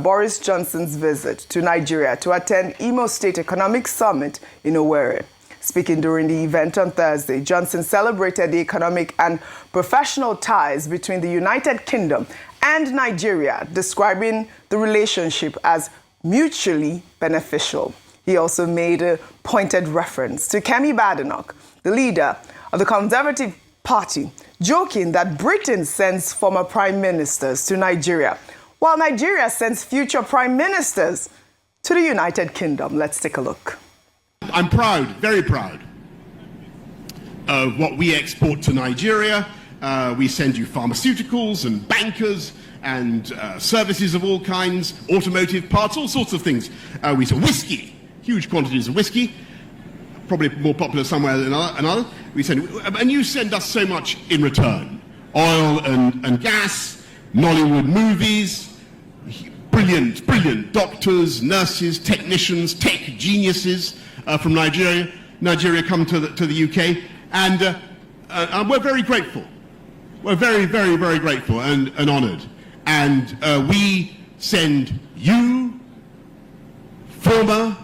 Boris Johnson's visit to Nigeria to attend Imo State Economic Summit in Owerri. Speaking during the event on Thursday, Johnson celebrated the economic and professional ties between the United Kingdom and Nigeria, describing the relationship as mutually beneficial. He also made a pointed reference to Kemi Badenoch, the leader of the Conservative Party, joking that Britain sends former prime ministers to Nigeria, while Nigeria sends future prime ministers to the United Kingdom. Let's take a look. I'm proud, very proud, of what we export to Nigeria. We send you pharmaceuticals and bankers and services of all kinds, automotive parts, all sorts of things. We sell whiskey, huge quantities of whiskey, probably more popular somewhere than another. We send, and you send us so much in return. Oil and gas, Nollywood movies, brilliant doctors, nurses, technicians, tech geniuses from Nigeria. Nigeria come to the UK, and we're very grateful. We're very grateful and honoured. And we send you, former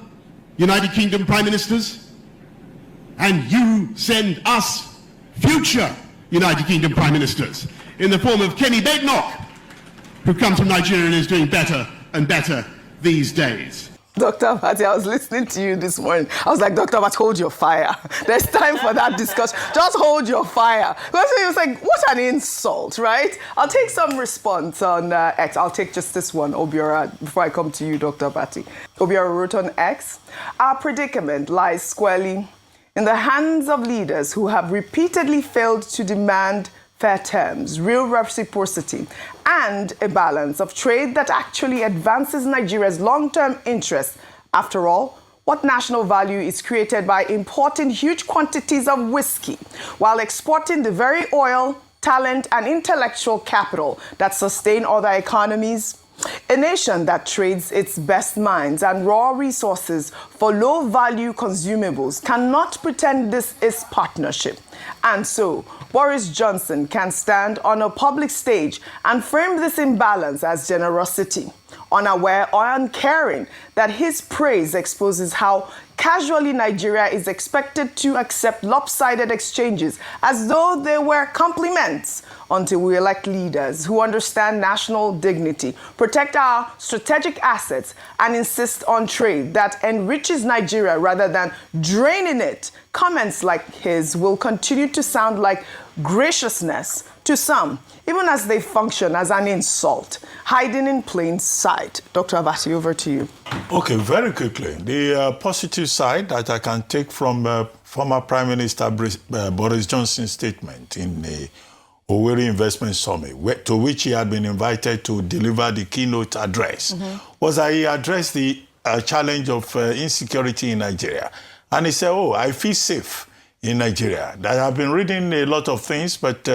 United Kingdom Prime Ministers, and you send us, future United Kingdom Prime Ministers, in the form of Kemi Badenoch, who comes from Nigeria and is doing better and better these days. Dr. Abati, I was listening to you this morning. I was like, Dr. Abati, hold your fire. There's time for that discussion. Just hold your fire. Because he was like, what an insult, right? I'll take some response on X. I'll take just this one, Obiora, before I come to you, Dr. Abati. Obiora wrote on X, our predicament lies squarely in the hands of leaders who have repeatedly failed to demand fair terms, real reciprocity, and a balance of trade that actually advances Nigeria's long-term interests. After all, what national value is created by importing huge quantities of whiskey while exporting the very oil, talent, and intellectual capital that sustain other economies? A nation that trades its best minds and raw resources for low-value consumables cannot pretend this is partnership. And so, Boris Johnson can stand on a public stage and frame this imbalance as generosity, unaware or uncaring that his praise exposes how casually Nigeria is expected to accept lopsided exchanges as though they were compliments, until we elect leaders who understand national dignity, protect our strategic assets, and insist on trade that enriches Nigeria rather than draining it. Comments like his will continue to sound like graciousness to some, even as they function as an insult, hiding in plain sight. Dr. Abati, over to you. Okay, very quickly. The positive side that I can take from former Prime Minister Boris Johnson's statement in the Owerri Investment Summit, to which he had been invited to deliver the keynote address, was that he addressed the challenge of insecurity in Nigeria. And he said, I feel safe in Nigeria. I have been reading a lot of things, but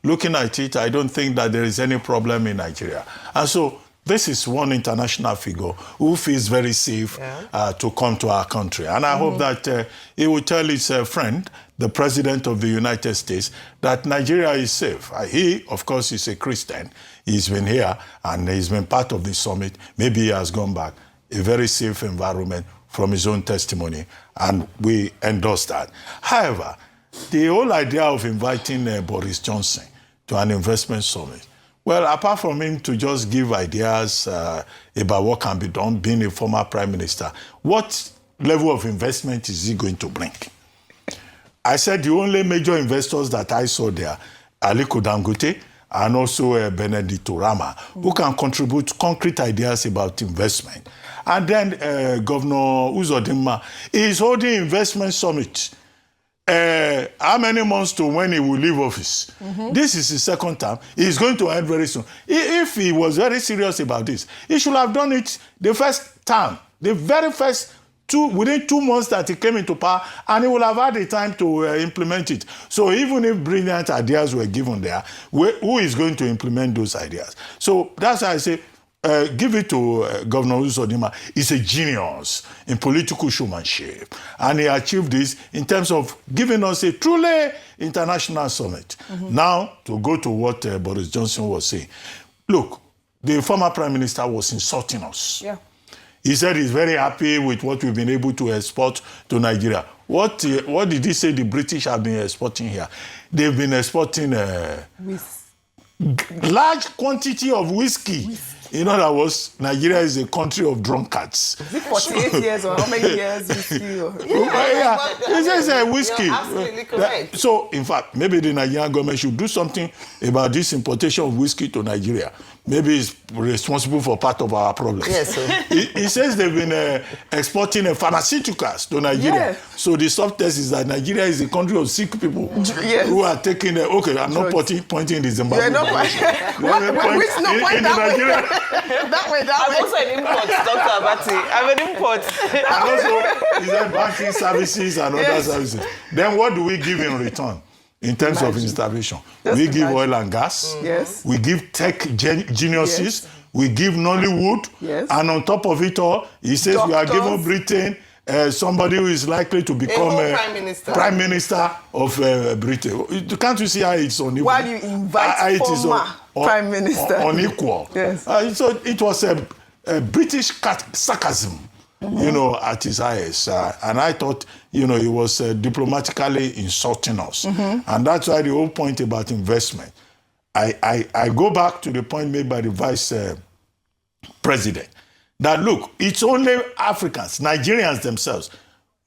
looking at it, I don't think that there is any problem in Nigeria. And so this is one international figure who feels very safe to come to our country. And I hope that he will tell his friend, the President of the United States, that Nigeria is safe. He, of course, is a Christian. He's been here and he's been part of the summit. Maybe he has gone back. A very safe environment from his own testimony, and we endorse that. However, the whole idea of inviting Boris Johnson to an investment summit, well, apart from him to just give ideas about what can be done, being a former prime minister, what level of investment is he going to bring? I said the only major investors that I saw there, Aliko Dangote and also Benedicto Rama, who can contribute concrete ideas about investment. And then Governor Uzodinma is holding investment summit. How many months to when he will leave office? This is his second term. He's going to end very soon. If he was very serious about this, he should have done it the first term, the very first within 2 months that he came into power, and he will have had the time to implement it. So even if brilliant ideas were given there, who is going to implement those ideas? So that's why I say, give it to Governor Uzodinma. He's a genius in political showmanship. And he achieved this in terms of giving us a truly international summit. Now, to go to what Boris Johnson was saying. Look, the former Prime Minister was insulting us. Yeah. He said he's very happy with what we've been able to export to Nigeria. What did he say the British have been exporting here? They've been exporting large quantity of whiskey. In other words, Nigeria is a country of drunkards. Is it 48 years or how many years whiskey? It says whiskey. You're absolutely correct. So, in fact, maybe the Nigerian government should do something about this importation of whiskey to Nigeria. Maybe it's responsible for part of our problems. Yes, sir. He says they've been exporting pharmaceuticals to Nigeria. Yeah. So the subtext is that Nigeria is a country of sick people who are taking okay, I'm not pointing the Zimbabwe. You're not point that way. I'm also an import, Dr. Abati. I'm an import. And also, is there banking services and other services? Then what do we give in return? In terms of intervention, we give oil and gas. Yes. We give tech geniuses. Yes. We give Nollywood. Yes. And on top of it all, he says we are giving Britain somebody who is likely to become Prime Minister of Britain. Can't you see how it's unequal? While you invite former Prime Minister. Unequal. Yes. So it was a British sarcasm. You know, at his highest. And I thought, you know, he was diplomatically insulting us. And that's why the whole point about investment. I go back to the point made by the Vice President, that look, it's only Africans, Nigerians themselves,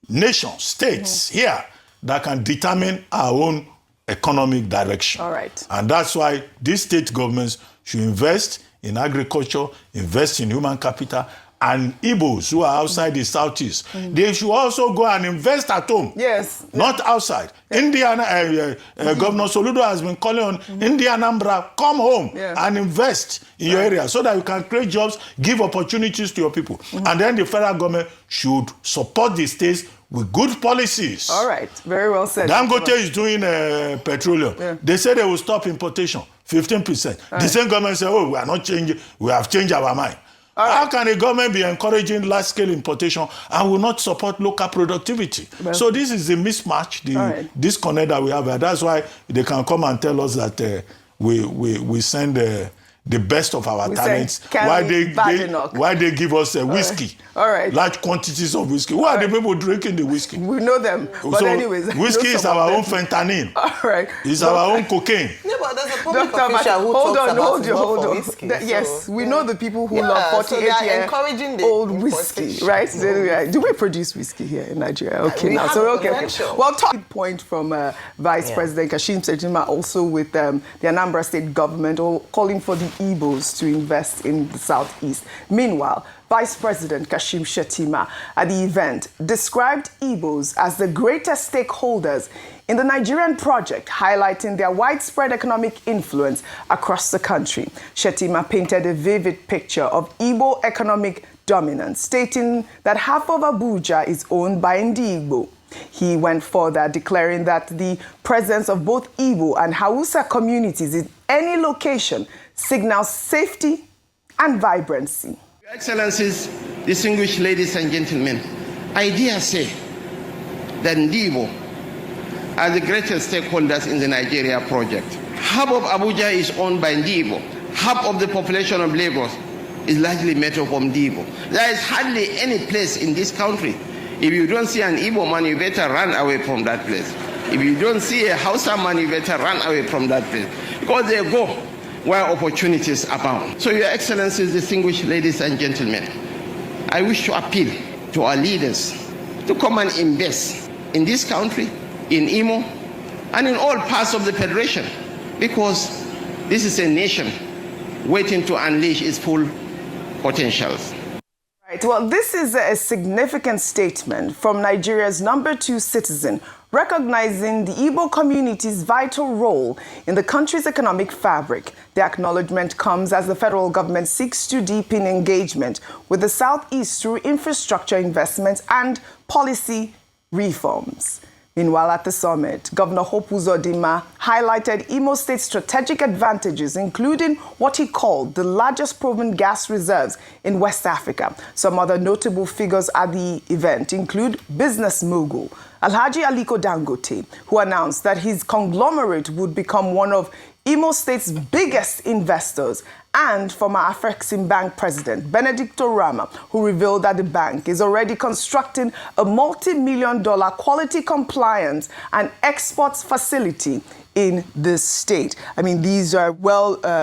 nations, states here that can determine our own economic direction. All right. And that's why these state governments should invest in agriculture, invest in human capital, and Igbos who are outside the southeast, they should also go and invest at home. Yes. Not outside. Indiana, Governor Soludo has been calling on Anambra, come home and invest in your area so that you can create jobs, give opportunities to your people. And then the federal government should support the states with good policies. All right. Very well said. Dangote is doing petroleum. Yeah. They say they will stop importation, 15%. The same government say, oh, we are not changing, we have changed our mind. How can a government be encouraging large-scale importation and will not support local productivity? Well, so this is the mismatch, the disconnect that we have. And that's why they can come and tell us that we send the best of our talents. Why they give us whiskey? All right. Large quantities of whiskey. Who are the people drinking the whiskey? We know them. But so anyways, whiskey is our own fentanyl. All right. It's our own cocaine. No, but there's a public official who talks about hold on. whiskey. Yes, we know the people who love 48-year-old whiskey, right? Do we produce whiskey here in Nigeria? Okay, now so okay. Well, talking point from Vice President Kashim Shettima, also with the Anambra State government, calling for the Igbos to invest in the southeast. Meanwhile, Vice President Kashim Shettima at the event described Igbos as the greatest stakeholders in the Nigerian project, highlighting their widespread economic influence across the country. Shettima painted a vivid picture of Igbo economic dominance, stating that half of Abuja is owned by Ndi-Igbo. He went further, declaring that the presence of both Igbo and Hausa communities in any location signals safety and vibrancy. Your Excellencies, distinguished ladies and gentlemen, I dare say that Ndi-Igbo are the greatest stakeholders in the Nigeria project. Half of Abuja is owned by Ndi-Igbo. Half of the population of Lagos is largely made up of Ndi-Igbo. There is hardly any place in this country. If you don't see an Igbo man, you better run away from that place. If you don't see a Hausa man, you better run away from that place. Because they go where opportunities abound. So, Your Excellencies, distinguished ladies and gentlemen, I wish to appeal to our leaders to come and invest in this country, in Imo, and in all parts of the Federation, because this is a nation waiting to unleash its full potentials. Right. Well, this is a significant statement from Nigeria's #2 citizen, recognizing the Igbo community's vital role in the country's economic fabric. The acknowledgement comes as the federal government seeks to deepen engagement with the Southeast through infrastructure investments and policy reforms. Meanwhile, at the summit, Governor Hope Uzodinma highlighted Imo State's strategic advantages, including what he called the largest proven gas reserves in West Africa. Some other notable figures at the event include business mogul Alhaji Aliko Dangote, who announced that his conglomerate would become one of Imo State's biggest investors, and former Afrexim Bank president Benedicto Rama, who revealed that the bank is already constructing a multi-million-dollar quality compliance and exports facility in this state. I mean, these are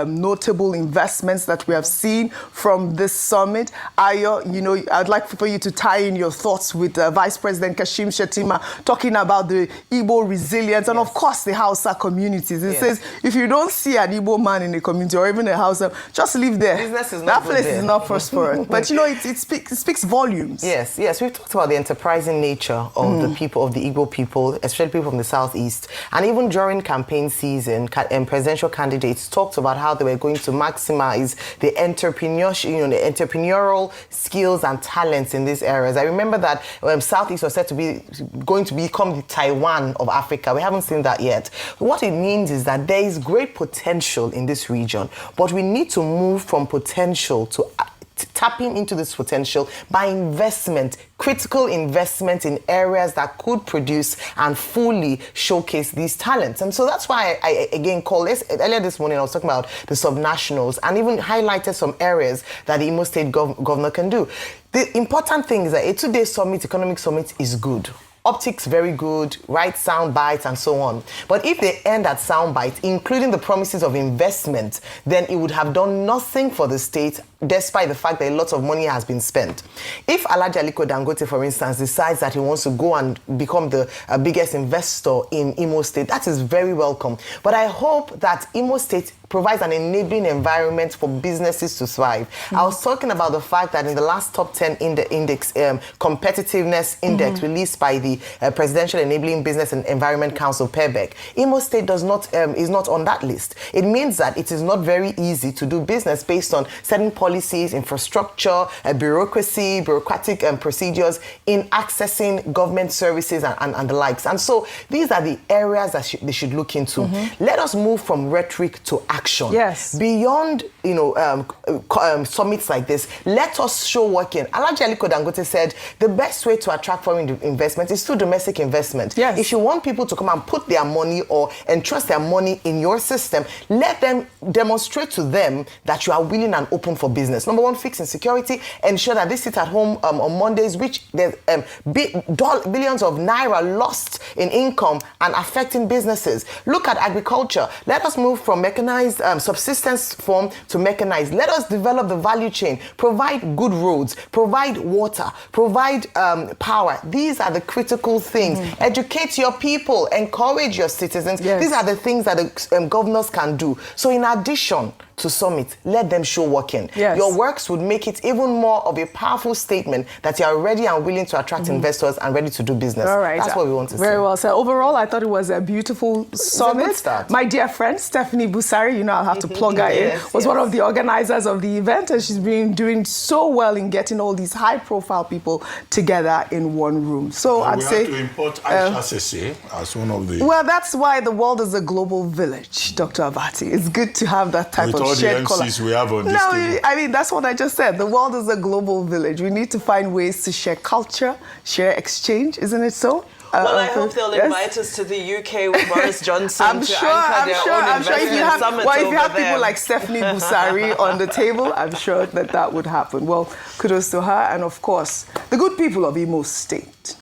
notable investments that we have seen from this summit. Ayo, you know, I'd like for you to tie in your thoughts with Vice President Kashim Shettima talking about the Igbo resilience and, of course, the Hausa communities. It says, if you don't see an Igbo man in a community or even a Hausa, just live there. Business is not that good place there. is not prosperous. But, you know, it speaks volumes. Yes, we've talked about the enterprising nature of the people, of the Igbo people, especially people from the southeast. And even during campaign season, presidential candidates talked about how they were going to maximize the entrepreneurial skills and talents in these areas. I remember that Southeast was said to be going to become the Taiwan of Africa. We haven't seen that yet. What it means is that there is great potential in this region, but we need to move from potential to tapping into this potential by investment, critical investment in areas that could produce and fully showcase these talents. And so that's why I again call this, earlier this morning I was talking about the subnationals and even highlighted some areas that the Imo State governor can do. The important thing is that a two-day summit, economic summit, is good. Optics, very good, right sound bites and so on. But if they end at sound bites, including the promises of investment, then it would have done nothing for the state, despite the fact that a lot of money has been spent. If Alhaji Aliko Dangote, for instance, decides that he wants to go and become the biggest investor in Imo State, that is very welcome. But I hope that Imo State provides an enabling environment for businesses to thrive. I was talking about the fact that in the last top 10 index, competitiveness index released by the Presidential Enabling Business and Environment Council, PEBEC, Imo State is not on that list. It means that it is not very easy to do business based on certain policies, infrastructure, bureaucracy, bureaucratic procedures in accessing government services and the likes. And so these are the areas that they should look into. Let us move from rhetoric to action. Yes. Beyond, summits like this, let us show working. Alhaji Aliko Dangote said the best way to attract foreign investment is through domestic investment. Yes. If you want people to come and put their money or entrust their money in your system, let them demonstrate to them that you are willing and open for business. Number one, fix insecurity. Ensure that they sit at home on Mondays, which there's billions of naira lost in income and affecting businesses. Look at agriculture. Let us move from mechanized subsistence form to mechanized. Let us develop the value chain, provide good roads, provide water, provide power. These are the critical things. Educate your people, encourage your citizens. Yes. These are the things that the governors can do. So in addition to summit, let them show working. Yes. Your works would make it even more of a powerful statement that you are ready and willing to attract investors and ready to do business. All right. That's what we want to see. Very well. So overall, I thought it was a beautiful summit. A good start. My dear friend, Stephanie Busari, I'll have to plug her in, was one of the organizers of the event, and she's been doing so well in getting all these high-profile people together in one room. So I'd say... We have to import Aisha Sese as one of the... Well, that's why the world is a global village, Dr. Abati. It's good to have that type of shared color. We have on this table. I mean, that's what I just said. The world is a global village. We need to find ways to share culture, share exchange, isn't it so? Well, I hope they'll invite us to the UK with Boris Johnson I'm sure if you have, people like Stephanie Busari on the table, I'm sure that would happen. Well, kudos to her and, of course, the good people of Imo State.